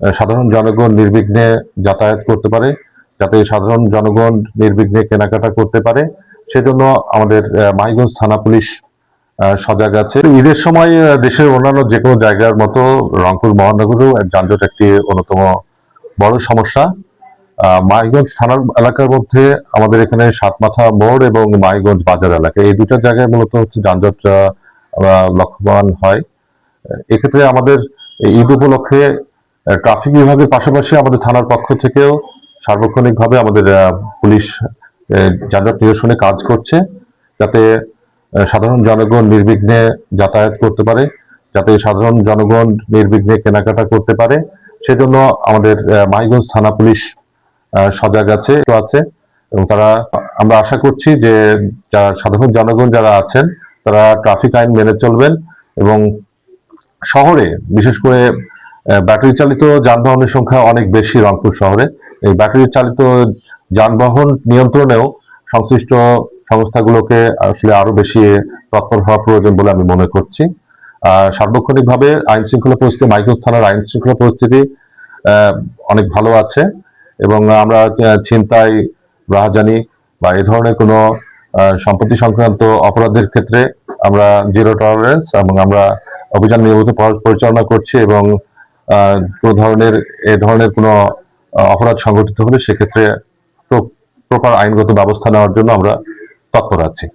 সাধারণ জনগণ নির্বিঘ্নে যাতায়াত করতে পারে, যাতে সাধারণ জনগণ নির্বিঘ্নে কেনাকাটা করতে পারে, সেজন্য আমাদের মানিকগঞ্জ থানা পুলিশ সজাগ আছে। ঈদের সময় দেশের অন্যান্য যে কোনো জায়গার মতো রংপুর মহানগরেও যানজট একটি অন্যতম বড় সমস্যা। মানিকগঞ্জ থানার এলাকার মধ্যে আমাদের এখানে সাতমাথা মোড় এবং মানিকগঞ্জ বাজার এলাকা, এই দুটো জায়গায় মূলত হচ্ছে যানজট লক্ষ্যমান হয়। এক্ষেত্রে আমাদের ঈদ উপলক্ষে ট্রাফিক বিভাগের পাশাপাশি আমাদের থানার পক্ষ থেকেও সার্বক্ষণিকভাবে আমাদের পুলিশ যানজট নিরসনে কাজ করছে, যাতে সাধারণ জনগণ নির্বিঘ্নে যাতায়াত করতে পারে, যাতে সাধারণ জনগণ নির্বিঘ্নে কেনাকাটা করতে পারে, সেজন্য আমাদের মানিকগঞ্জ থানা পুলিশ সজাগ আছে এবং আমরা আশা করছি যে যারা সাধারণ জনগণ যারা আছেন তারা ট্রাফিক আইন মেনে চলবেন এবং শহরে বিশেষ করে ব্যাটারি চালিত যানবাহনের সংখ্যা অনেক বেশি রংপুর শহরে। এই ব্যাটারি চালিত যানবাহন নিয়ন্ত্রণেও সংশ্লিষ্ট সংস্থাগুলোকে আসলে আরো বেশি তৎপর হওয়া প্রয়োজন বলে আমি মনে করছি। সার্বক্ষণিকভাবে আইন শৃঙ্খলা পরিস্থিতি, মানিকগঞ্জ থানার আইন শৃঙ্খলা পরিস্থিতি অনেক ভালো আছে এবং আমরা ছিনতাই, রাহাজানি বা এই ধরনের কোনো সম্পত্তি সংক্রান্ত অপরাধের ক্ষেত্রে আমরা জিরো টলারেন্স এবং আমরা অভিযান নিয়মিত পরিচালনা করছি এবং এ ধরনের কোনো অপরাধ সংঘটিত হলে সেক্ষেত্রে প্রপার আইনগত ব্যবস্থা নেওয়ার জন্য আমরা তৎপর আছি।